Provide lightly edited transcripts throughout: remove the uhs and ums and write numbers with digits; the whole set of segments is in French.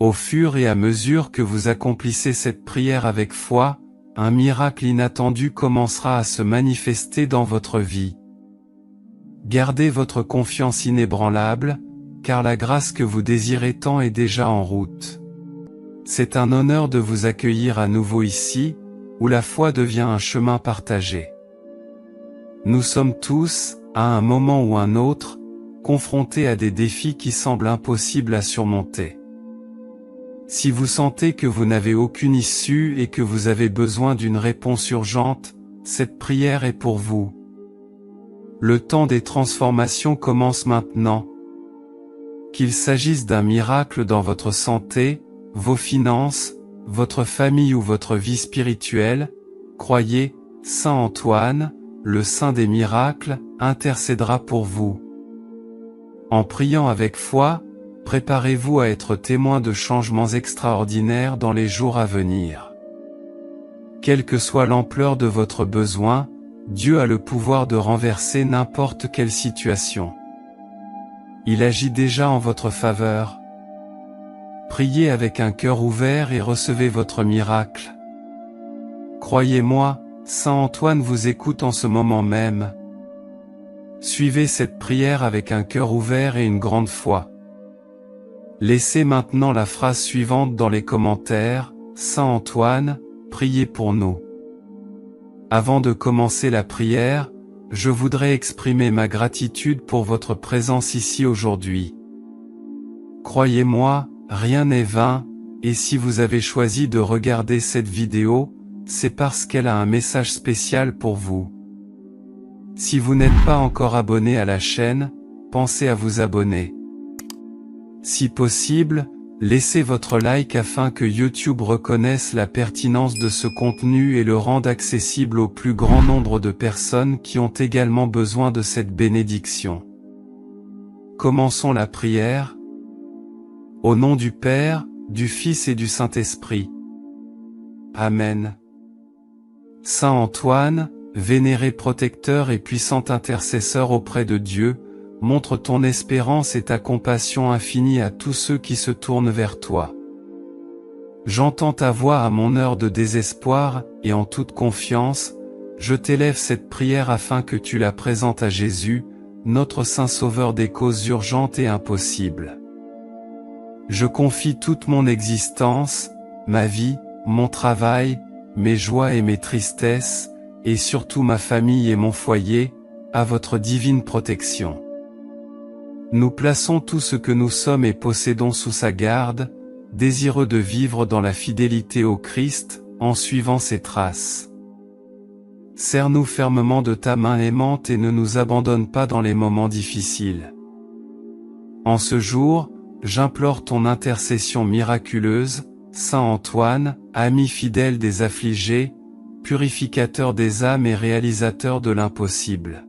Au fur et à mesure que vous accomplissez cette prière avec foi, un miracle inattendu commencera à se manifester dans votre vie. Gardez votre confiance inébranlable, car la grâce que vous désirez tant est déjà en route. C'est un honneur de vous accueillir à nouveau ici, où la foi devient un chemin partagé. Nous sommes tous, à un moment ou un autre, confrontés à des défis qui semblent impossibles à surmonter. Si vous sentez que vous n'avez aucune issue et que vous avez besoin d'une réponse urgente, cette prière est pour vous. Le temps des transformations commence maintenant. Qu'il s'agisse d'un miracle dans votre santé, vos finances, votre famille ou votre vie spirituelle, croyez, Saint Antoine, le Saint des miracles, intercédera pour vous. En priant avec foi, préparez-vous à être témoin de changements extraordinaires dans les jours à venir. Quelle que soit l'ampleur de votre besoin, Dieu a le pouvoir de renverser n'importe quelle situation. Il agit déjà en votre faveur. Priez avec un cœur ouvert et recevez votre miracle. Croyez-moi, Saint Antoine vous écoute en ce moment même. Suivez cette prière avec un cœur ouvert et une grande foi. Laissez maintenant la phrase suivante dans les commentaires, Saint Antoine, priez pour nous. Avant de commencer la prière, je voudrais exprimer ma gratitude pour votre présence ici aujourd'hui. Croyez-moi, rien n'est vain, et si vous avez choisi de regarder cette vidéo, c'est parce qu'elle a un message spécial pour vous. Si vous n'êtes pas encore abonné à la chaîne, pensez à vous abonner. Si possible, laissez votre like afin que YouTube reconnaisse la pertinence de ce contenu et le rende accessible au plus grand nombre de personnes qui ont également besoin de cette bénédiction. Commençons la prière. Au nom du Père, du Fils et du Saint-Esprit. Amen. Saint Antoine, vénéré protecteur et puissant intercesseur auprès de Dieu, montre ton espérance et ta compassion infinie à tous ceux qui se tournent vers toi. J'entends ta voix à mon heure de désespoir, et en toute confiance, je t'élève cette prière afin que tu la présentes à Jésus, notre Saint Sauveur des causes urgentes et impossibles. Je confie toute mon existence, ma vie, mon travail, mes joies et mes tristesses, et surtout ma famille et mon foyer, à votre divine protection. Nous plaçons tout ce que nous sommes et possédons sous sa garde, désireux de vivre dans la fidélité au Christ, en suivant ses traces. Serre-nous fermement de ta main aimante et ne nous abandonne pas dans les moments difficiles. En ce jour, j'implore ton intercession miraculeuse, Saint Antoine, ami fidèle des affligés, purificateur des âmes et réalisateur de l'impossible.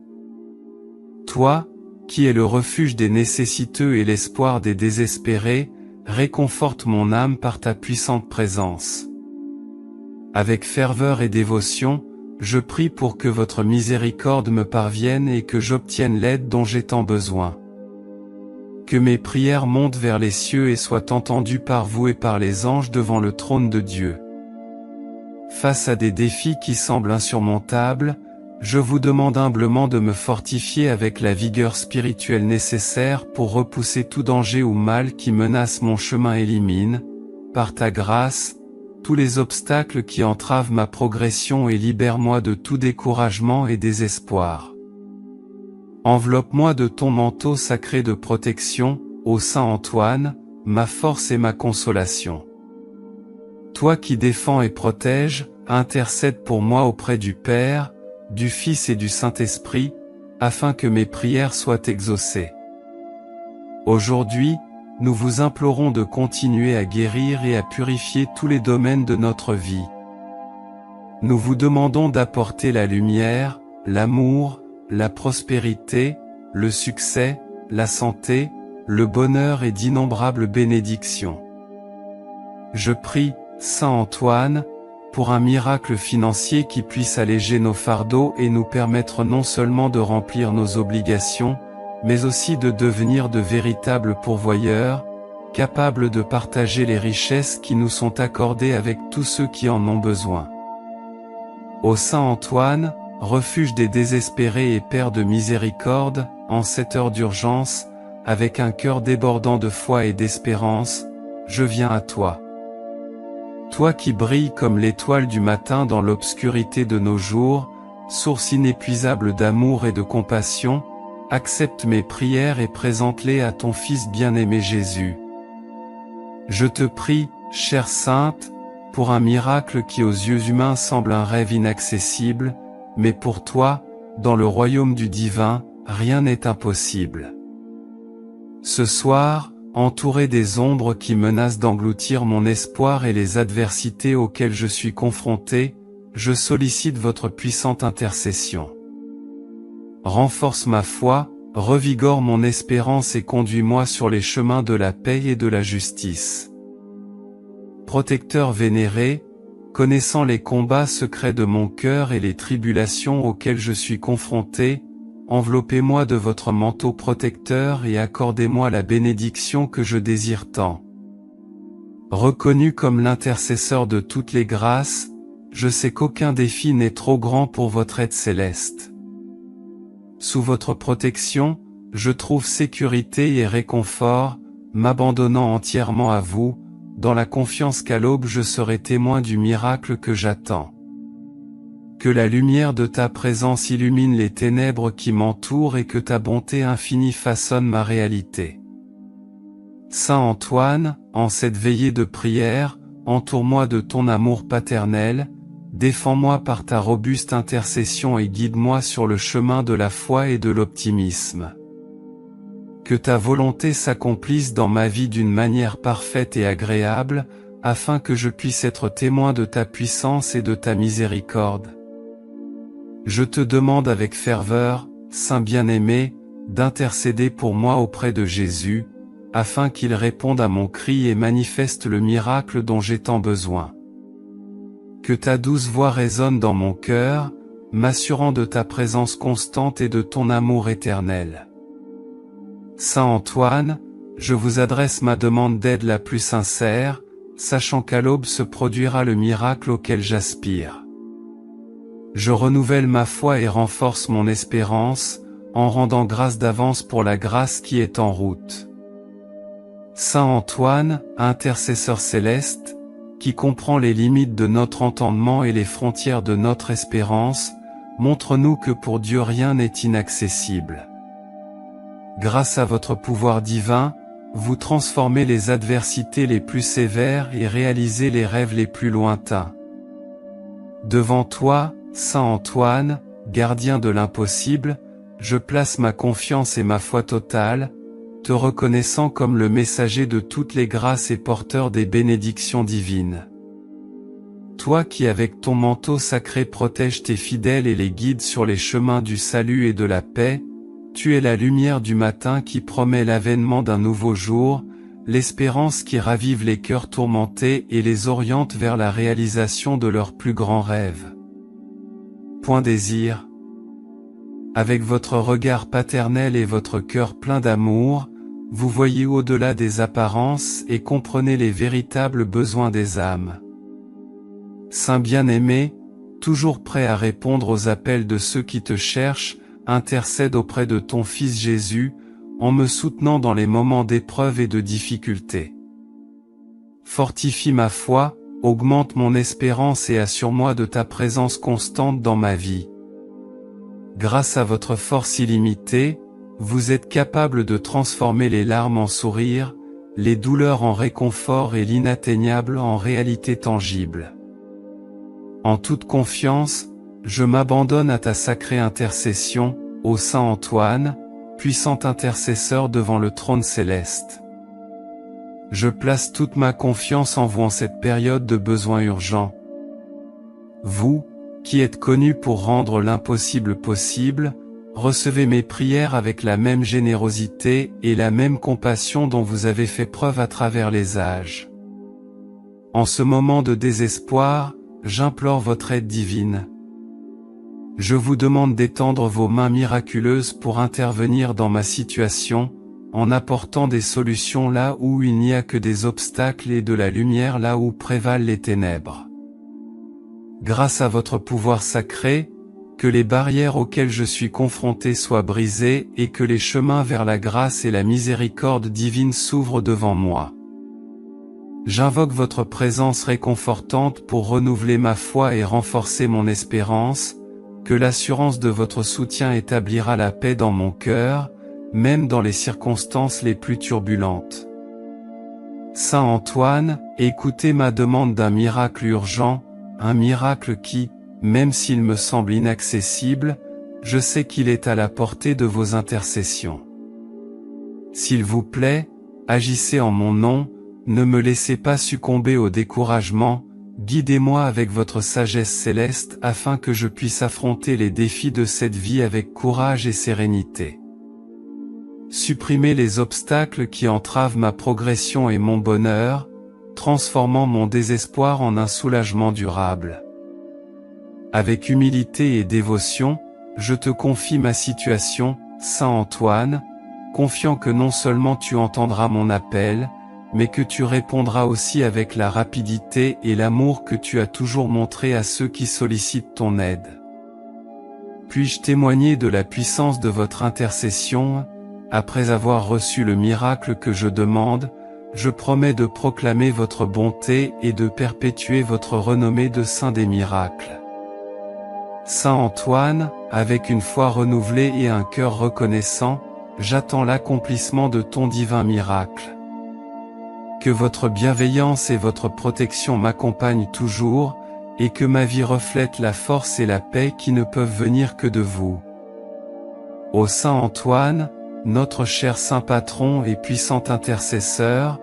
Toi, qui es le refuge des nécessiteux et l'espoir des désespérés, réconforte mon âme par ta puissante présence. Avec ferveur et dévotion, je prie pour que votre miséricorde me parvienne et que j'obtienne l'aide dont j'ai tant besoin. Que mes prières montent vers les cieux et soient entendues par vous et par les anges devant le trône de Dieu. Face à des défis qui semblent insurmontables, je vous demande humblement de me fortifier avec la vigueur spirituelle nécessaire pour repousser tout danger ou mal qui menace mon chemin. Élimine, par ta grâce, tous les obstacles qui entravent ma progression et libère-moi de tout découragement et désespoir. Enveloppe-moi de ton manteau sacré de protection, ô Saint Antoine, ma force et ma consolation. Toi qui défends et protèges, intercède pour moi auprès du Père, du Fils et du Saint-Esprit, afin que mes prières soient exaucées. Aujourd'hui, nous vous implorons de continuer à guérir et à purifier tous les domaines de notre vie. Nous vous demandons d'apporter la lumière, l'amour, la prospérité, le succès, la santé, le bonheur et d'innombrables bénédictions. Je prie, Saint Antoine, pour un miracle financier qui puisse alléger nos fardeaux et nous permettre non seulement de remplir nos obligations, mais aussi de devenir de véritables pourvoyeurs, capable de partager les richesses qui nous sont accordées avec tous ceux qui en ont besoin. Ô Saint Antoine, refuge des désespérés et Père de miséricorde, en cette heure d'urgence, avec un cœur débordant de foi et d'espérance, je viens à toi. Toi qui brilles comme l'étoile du matin dans l'obscurité de nos jours, source inépuisable d'amour et de compassion, accepte mes prières et présente-les à ton Fils bien-aimé Jésus. Je te prie, chère Sainte, pour un miracle qui aux yeux humains semble un rêve inaccessible, mais pour toi, dans le royaume du divin, rien n'est impossible. Ce soir, entouré des ombres qui menacent d'engloutir mon espoir et les adversités auxquelles je suis confronté, je sollicite votre puissante intercession. Renforce ma foi, revigore mon espérance et conduis-moi sur les chemins de la paix et de la justice. Protecteur vénéré, connaissant les combats secrets de mon cœur et les tribulations auxquelles je suis confronté, enveloppez-moi de votre manteau protecteur et accordez-moi la bénédiction que je désire tant. Reconnu comme l'intercesseur de toutes les grâces, je sais qu'aucun défi n'est trop grand pour votre aide céleste. Sous votre protection, je trouve sécurité et réconfort, m'abandonnant entièrement à vous, dans la confiance qu'à l'aube je serai témoin du miracle que j'attends. Que la lumière de ta présence illumine les ténèbres qui m'entourent et que ta bonté infinie façonne ma réalité. Saint Antoine, en cette veillée de prière, entoure-moi de ton amour paternel, défends-moi par ta robuste intercession et guide-moi sur le chemin de la foi et de l'optimisme. Que ta volonté s'accomplisse dans ma vie d'une manière parfaite et agréable, afin que je puisse être témoin de ta puissance et de ta miséricorde. Je te demande avec ferveur, Saint bien-aimé, d'intercéder pour moi auprès de Jésus, afin qu'il réponde à mon cri et manifeste le miracle dont j'ai tant besoin. Que ta douce voix résonne dans mon cœur, m'assurant de ta présence constante et de ton amour éternel. Saint Antoine, je vous adresse ma demande d'aide la plus sincère, sachant qu'à l'aube se produira le miracle auquel j'aspire. Je renouvelle ma foi et renforce mon espérance, en rendant grâce d'avance pour la grâce qui est en route. Saint Antoine, intercesseur céleste, qui comprend les limites de notre entendement et les frontières de notre espérance, montre-nous que pour Dieu rien n'est inaccessible. Grâce à votre pouvoir divin, vous transformez les adversités les plus sévères et réalisez les rêves les plus lointains. Devant toi, Saint Antoine, gardien de l'impossible, je place ma confiance et ma foi totale, te reconnaissant comme le messager de toutes les grâces et porteur des bénédictions divines. Toi qui avec ton manteau sacré protèges tes fidèles et les guides sur les chemins du salut et de la paix, tu es la lumière du matin qui promet l'avènement d'un nouveau jour, l'espérance qui ravive les cœurs tourmentés et les oriente vers la réalisation de leurs plus grands rêves. Point désir. Avec votre regard paternel et votre cœur plein d'amour, vous voyez au-delà des apparences et comprenez les véritables besoins des âmes. Saint bien-aimé, toujours prêt à répondre aux appels de ceux qui te cherchent, intercède auprès de ton Fils Jésus, en me soutenant dans les moments d'épreuve et de difficulté. Fortifie ma foi, augmente mon espérance et assure-moi de ta présence constante dans ma vie. Grâce à votre force illimitée, vous êtes capable de transformer les larmes en sourires, les douleurs en réconfort et l'inatteignable en réalité tangible. En toute confiance, je m'abandonne à ta sacrée intercession, ô Saint Antoine, puissant intercesseur devant le trône céleste. Je place toute ma confiance en vous en cette période de besoin urgent. Vous, qui êtes connu pour rendre l'impossible possible, recevez mes prières avec la même générosité et la même compassion dont vous avez fait preuve à travers les âges. En ce moment de désespoir, j'implore votre aide divine. Je vous demande d'étendre vos mains miraculeuses pour intervenir dans ma situation, en apportant des solutions là où il n'y a que des obstacles et de la lumière là où prévalent les ténèbres. Grâce à votre pouvoir sacré, que les barrières auxquelles je suis confronté soient brisées et que les chemins vers la grâce et la miséricorde divine s'ouvrent devant moi. J'invoque votre présence réconfortante pour renouveler ma foi et renforcer mon espérance, que l'assurance de votre soutien établira la paix dans mon cœur, même dans les circonstances les plus turbulentes. Saint Antoine, écoutez ma demande d'un miracle urgent, un miracle qui, même s'il me semble inaccessible, je sais qu'il est à la portée de vos intercessions. S'il vous plaît, agissez en mon nom, ne me laissez pas succomber au découragement, guidez-moi avec votre sagesse céleste afin que je puisse affronter les défis de cette vie avec courage et sérénité. Supprimez les obstacles qui entravent ma progression et mon bonheur, transformant mon désespoir en un soulagement durable. Avec humilité et dévotion, je te confie ma situation, Saint Antoine, confiant que non seulement tu entendras mon appel, mais que tu répondras aussi avec la rapidité et l'amour que tu as toujours montré à ceux qui sollicitent ton aide. Puis-je témoigner de la puissance de votre intercession? Après avoir reçu le miracle que je demande, je promets de proclamer votre bonté et de perpétuer votre renommée de Saint des miracles. Saint Antoine, avec une foi renouvelée et un cœur reconnaissant, j'attends l'accomplissement de ton divin miracle. Que votre bienveillance et votre protection m'accompagnent toujours, et que ma vie reflète la force et la paix qui ne peuvent venir que de vous. Ô Saint Antoine, notre cher Saint Patron et puissant intercesseur,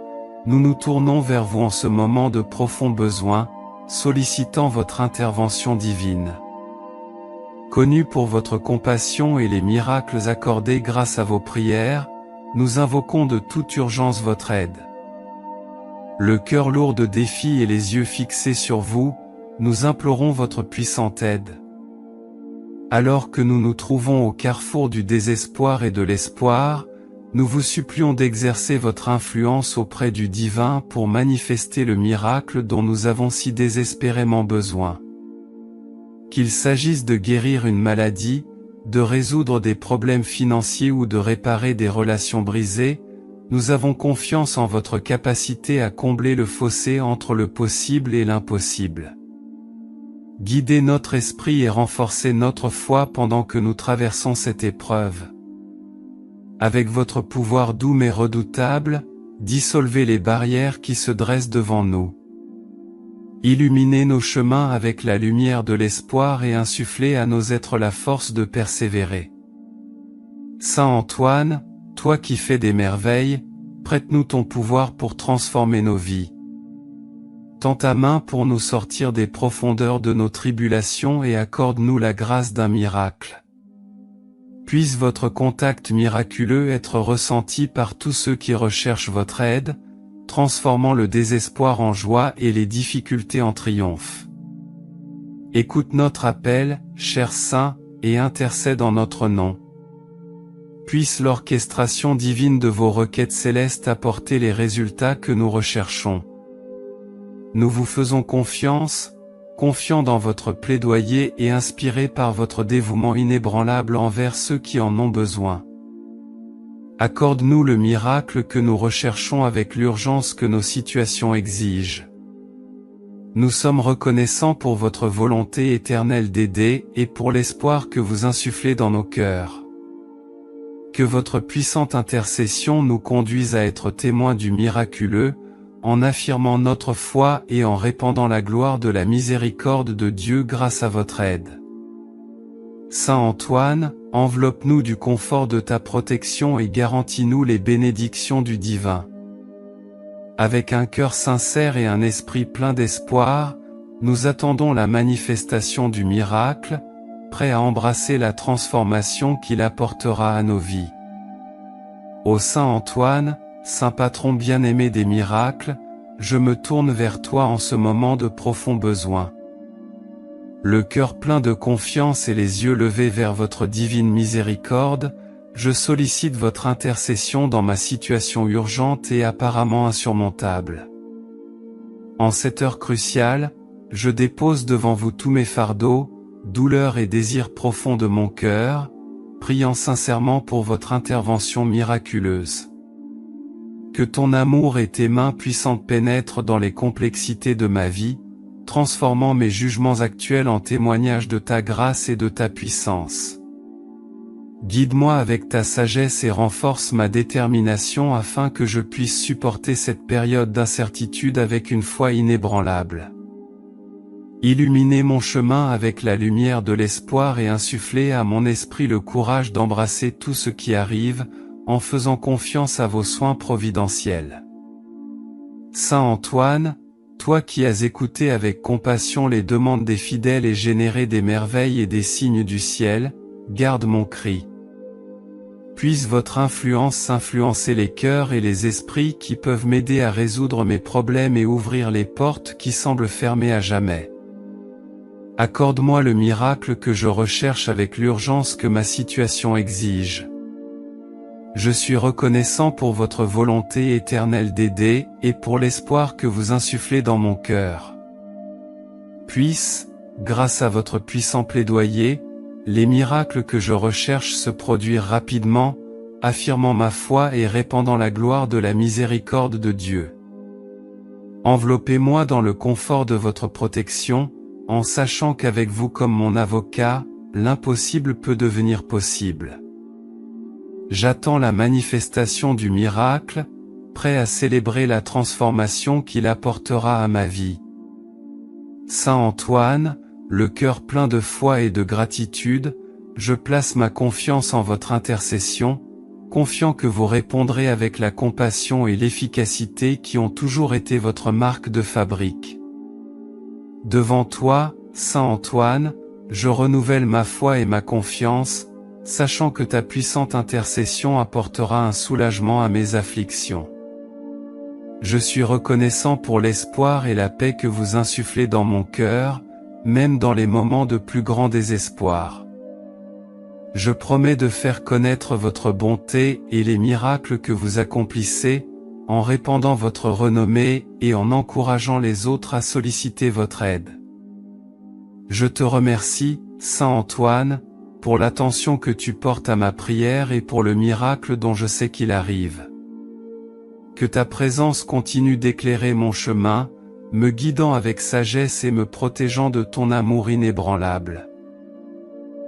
nous nous tournons vers vous en ce moment de profond besoin, sollicitant votre intervention divine. Connu pour votre compassion et les miracles accordés grâce à vos prières, nous invoquons de toute urgence votre aide. Le cœur lourd de défis et les yeux fixés sur vous, nous implorons votre puissante aide. Alors que nous nous trouvons au carrefour du désespoir et de l'espoir, nous vous supplions d'exercer votre influence auprès du divin pour manifester le miracle dont nous avons si désespérément besoin. Qu'il s'agisse de guérir une maladie, de résoudre des problèmes financiers ou de réparer des relations brisées, nous avons confiance en votre capacité à combler le fossé entre le possible et l'impossible. Guidez notre esprit et renforcez notre foi pendant que nous traversons cette épreuve. Avec votre pouvoir doux mais redoutable, dissolvez les barrières qui se dressent devant nous. Illuminez nos chemins avec la lumière de l'espoir et insufflez à nos êtres la force de persévérer. Saint Antoine, toi qui fais des merveilles, prête-nous ton pouvoir pour transformer nos vies. Tends ta main pour nous sortir des profondeurs de nos tribulations et accorde-nous la grâce d'un miracle. Puisse votre contact miraculeux être ressenti par tous ceux qui recherchent votre aide, transformant le désespoir en joie et les difficultés en triomphe. Écoute notre appel, cher Saint, et intercède en notre nom. Puisse l'orchestration divine de vos requêtes célestes apporter les résultats que nous recherchons. Nous vous faisons confiance, confiants dans votre plaidoyer et inspirés par votre dévouement inébranlable envers ceux qui en ont besoin. Accorde-nous le miracle que nous recherchons avec l'urgence que nos situations exigent. Nous sommes reconnaissants pour votre volonté éternelle d'aider et pour l'espoir que vous insufflez dans nos cœurs. Que votre puissante intercession nous conduise à être témoins du miraculeux, en affirmant notre foi et en répandant la gloire de la miséricorde de Dieu grâce à votre aide. Saint Antoine, enveloppe-nous du confort de ta protection et garantis-nous les bénédictions du divin. Avec un cœur sincère et un esprit plein d'espoir, nous attendons la manifestation du miracle, prêts à embrasser la transformation qu'il apportera à nos vies. Ô Saint Antoine, Saint Patron bien-aimé des miracles, je me tourne vers toi en ce moment de profond besoin. Le cœur plein de confiance et les yeux levés vers votre divine miséricorde, je sollicite votre intercession dans ma situation urgente et apparemment insurmontable. En cette heure cruciale, je dépose devant vous tous mes fardeaux, douleurs et désirs profonds de mon cœur, priant sincèrement pour votre intervention miraculeuse. Que ton amour et tes mains puissantes pénètrent dans les complexités de ma vie, transformant mes jugements actuels en témoignages de ta grâce et de ta puissance. Guide-moi avec ta sagesse et renforce ma détermination afin que je puisse supporter cette période d'incertitude avec une foi inébranlable. Illuminez mon chemin avec la lumière de l'espoir et insufflez à mon esprit le courage d'embrasser tout ce qui arrive, en faisant confiance à vos soins providentiels. Saint Antoine, toi qui as écouté avec compassion les demandes des fidèles et généré des merveilles et des signes du ciel, garde mon cri. Puisse votre influence influencer les cœurs et les esprits qui peuvent m'aider à résoudre mes problèmes et ouvrir les portes qui semblent fermées à jamais. Accorde-moi le miracle que je recherche avec l'urgence que ma situation exige. Je suis reconnaissant pour votre volonté éternelle d'aider et pour l'espoir que vous insufflez dans mon cœur. Puisse, grâce à votre puissant plaidoyer, les miracles que je recherche se produire rapidement, affirmant ma foi et répandant la gloire de la miséricorde de Dieu. Enveloppez-moi dans le confort de votre protection, en sachant qu'avec vous comme mon avocat, l'impossible peut devenir possible. J'attends la manifestation du miracle, prêt à célébrer la transformation qu'il apportera à ma vie. Saint Antoine, le cœur plein de foi et de gratitude, je place ma confiance en votre intercession, confiant que vous répondrez avec la compassion et l'efficacité qui ont toujours été votre marque de fabrique. Devant toi, Saint Antoine, je renouvelle ma foi et ma confiance, sachant que ta puissante intercession apportera un soulagement à mes afflictions. Je suis reconnaissant pour l'espoir et la paix que vous insufflez dans mon cœur, même dans les moments de plus grand désespoir. Je promets de faire connaître votre bonté et les miracles que vous accomplissez, en répandant votre renommée et en encourageant les autres à solliciter votre aide. Je te remercie, Saint Antoine, pour l'attention que tu portes à ma prière et pour le miracle dont je sais qu'il arrive. Que ta présence continue d'éclairer mon chemin, me guidant avec sagesse et me protégeant de ton amour inébranlable.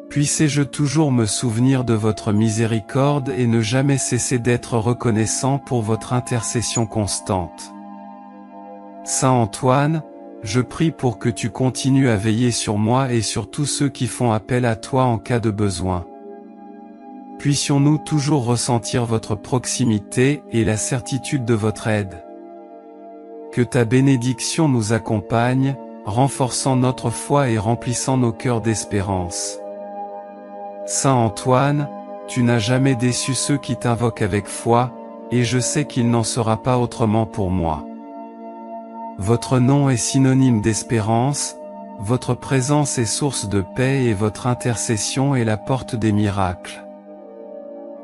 Puissé-je toujours me souvenir de votre miséricorde et ne jamais cesser d'être reconnaissant pour votre intercession constante. Saint Antoine, je prie pour que tu continues à veiller sur moi et sur tous ceux qui font appel à toi en cas de besoin. Puissions-nous toujours ressentir votre proximité et la certitude de votre aide. Que ta bénédiction nous accompagne, renforçant notre foi et remplissant nos cœurs d'espérance. Saint Antoine, tu n'as jamais déçu ceux qui t'invoquent avec foi, et je sais qu'il n'en sera pas autrement pour moi. Votre nom est synonyme d'espérance, votre présence est source de paix et votre intercession est la porte des miracles.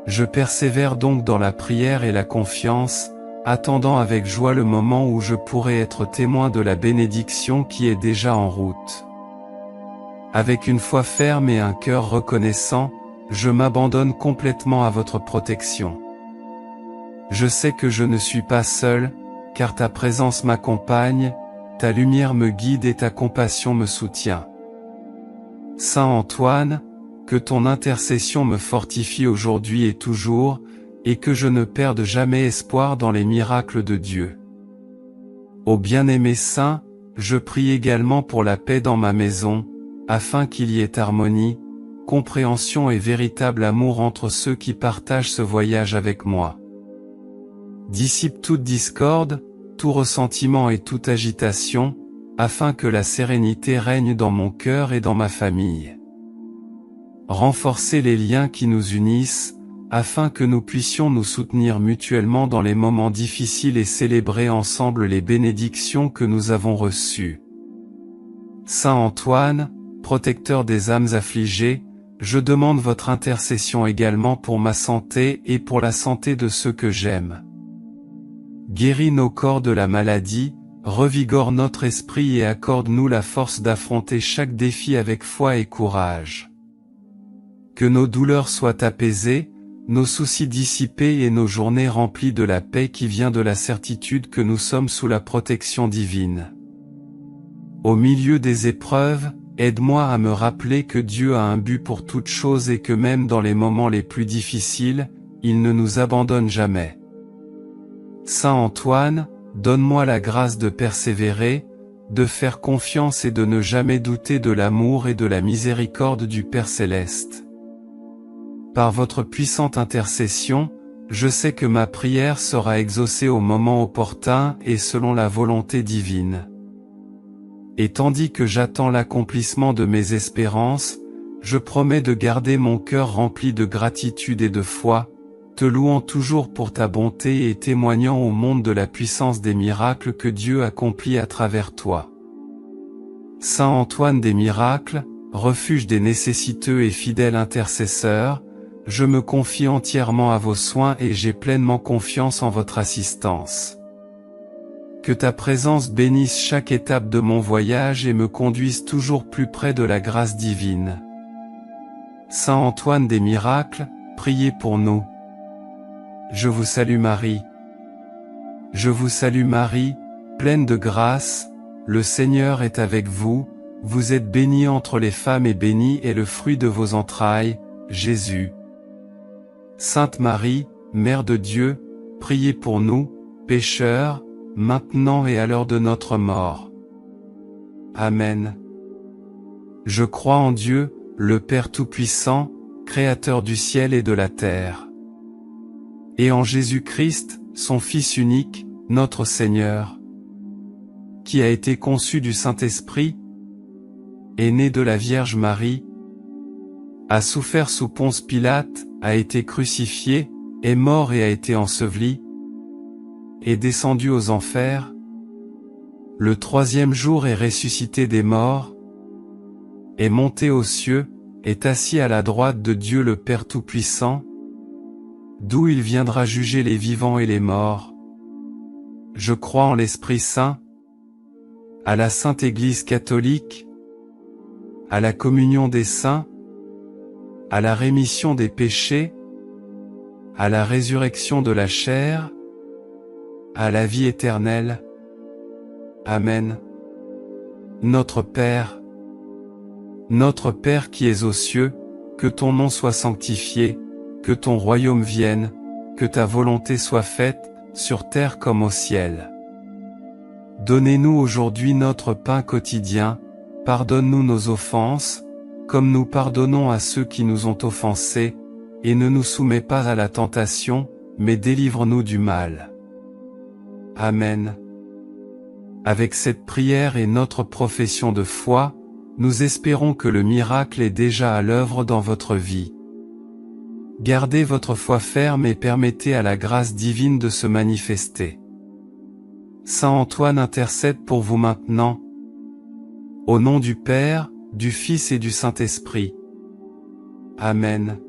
Je persévère donc dans la prière et la confiance, attendant avec joie le moment où je pourrai être témoin de la bénédiction qui est déjà en route. Avec une foi ferme et un cœur reconnaissant, je m'abandonne complètement à votre protection. Je sais que je ne suis pas seul, car ta présence m'accompagne, ta lumière me guide et ta compassion me soutient. Saint Antoine, que ton intercession me fortifie aujourd'hui et toujours, et que je ne perde jamais espoir dans les miracles de Dieu. Ô bien-aimé Saint, je prie également pour la paix dans ma maison, afin qu'il y ait harmonie, compréhension et véritable amour entre ceux qui partagent ce voyage avec moi. Dissipe toute discorde, tout ressentiment et toute agitation, afin que la sérénité règne dans mon cœur et dans ma famille. Renforcez les liens qui nous unissent, afin que nous puissions nous soutenir mutuellement dans les moments difficiles et célébrer ensemble les bénédictions que nous avons reçues. Saint Antoine, protecteur des âmes affligées, je demande votre intercession également pour ma santé et pour la santé de ceux que j'aime. Guéris nos corps de la maladie, revigore notre esprit et accorde-nous la force d'affronter chaque défi avec foi et courage. Que nos douleurs soient apaisées, nos soucis dissipés et nos journées remplies de la paix qui vient de la certitude que nous sommes sous la protection divine. Au milieu des épreuves, aide-moi à me rappeler que Dieu a un but pour toutes choses et que même dans les moments les plus difficiles, il ne nous abandonne jamais. Saint Antoine, donne-moi la grâce de persévérer, de faire confiance et de ne jamais douter de l'amour et de la miséricorde du Père Céleste. Par votre puissante intercession, je sais que ma prière sera exaucée au moment opportun et selon la volonté divine. Et tandis que j'attends l'accomplissement de mes espérances, je promets de garder mon cœur rempli de gratitude et de foi, te louant toujours pour ta bonté et témoignant au monde de la puissance des miracles que Dieu accomplit à travers toi. Saint Antoine des miracles, refuge des nécessiteux et fidèle intercesseur, je me confie entièrement à vos soins et j'ai pleinement confiance en votre assistance. Que ta présence bénisse chaque étape de mon voyage et me conduise toujours plus près de la grâce divine. Saint Antoine des miracles, priez pour nous. Je vous salue Marie. Je vous salue Marie, pleine de grâce, le Seigneur est avec vous, vous êtes bénie entre les femmes et béni est le fruit de vos entrailles, Jésus. Sainte Marie, Mère de Dieu, priez pour nous, pécheurs, maintenant et à l'heure de notre mort. Amen. Je crois en Dieu, le Père Tout-Puissant, Créateur du ciel et de la terre. Et en Jésus-Christ, son Fils unique, notre Seigneur, qui a été conçu du Saint-Esprit, est né de la Vierge Marie, a souffert sous Ponce Pilate, a été crucifié, est mort et a été enseveli, est descendu aux enfers, le troisième jour est ressuscité des morts, est monté aux cieux, est assis à la droite de Dieu le Père Tout-Puissant, d'où il viendra juger les vivants et les morts. Je crois en l'Esprit Saint, à la Sainte Église catholique, à la communion des saints, à la rémission des péchés, à la résurrection de la chair, à la vie éternelle. Amen. Notre Père qui es aux cieux, que ton nom soit sanctifié, que ton royaume vienne, que ta volonté soit faite, sur terre comme au ciel. Donnez-nous aujourd'hui notre pain quotidien, pardonne-nous nos offenses, comme nous pardonnons à ceux qui nous ont offensés, et ne nous soumets pas à la tentation, mais délivre-nous du mal. Amen. Avec cette prière et notre profession de foi, nous espérons que le miracle est déjà à l'œuvre dans votre vie. Gardez votre foi ferme et permettez à la grâce divine de se manifester. Saint Antoine intercède pour vous maintenant. Au nom du Père, du Fils et du Saint-Esprit. Amen.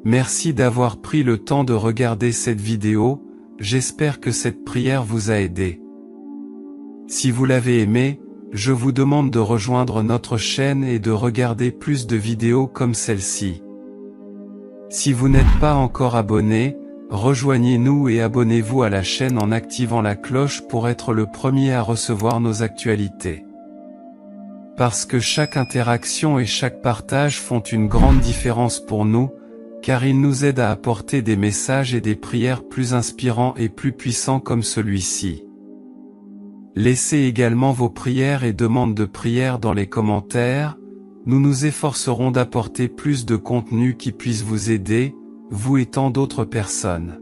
Merci d'avoir pris le temps de regarder cette vidéo, j'espère que cette prière vous a aidé. Si vous l'avez aimé, je vous demande de rejoindre notre chaîne et de regarder plus de vidéos comme celle-ci. Si vous n'êtes pas encore abonné, rejoignez-nous et abonnez-vous à la chaîne en activant la cloche pour être le premier à recevoir nos actualités. Parce que chaque interaction et chaque partage font une grande différence pour nous, car ils nous aident à apporter des messages et des prières plus inspirants et plus puissants comme celui-ci. Laissez également vos prières et demandes de prière dans les commentaires, nous nous efforcerons d'apporter plus de contenu qui puisse vous aider, vous et tant d'autres personnes.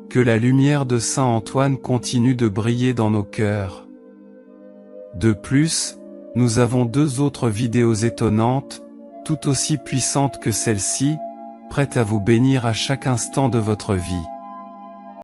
Que la lumière de Saint Antoine continue de briller dans nos cœurs. De plus, nous avons 2 autres vidéos étonnantes, tout aussi puissantes que celle-ci, prêtes à vous bénir à chaque instant de votre vie.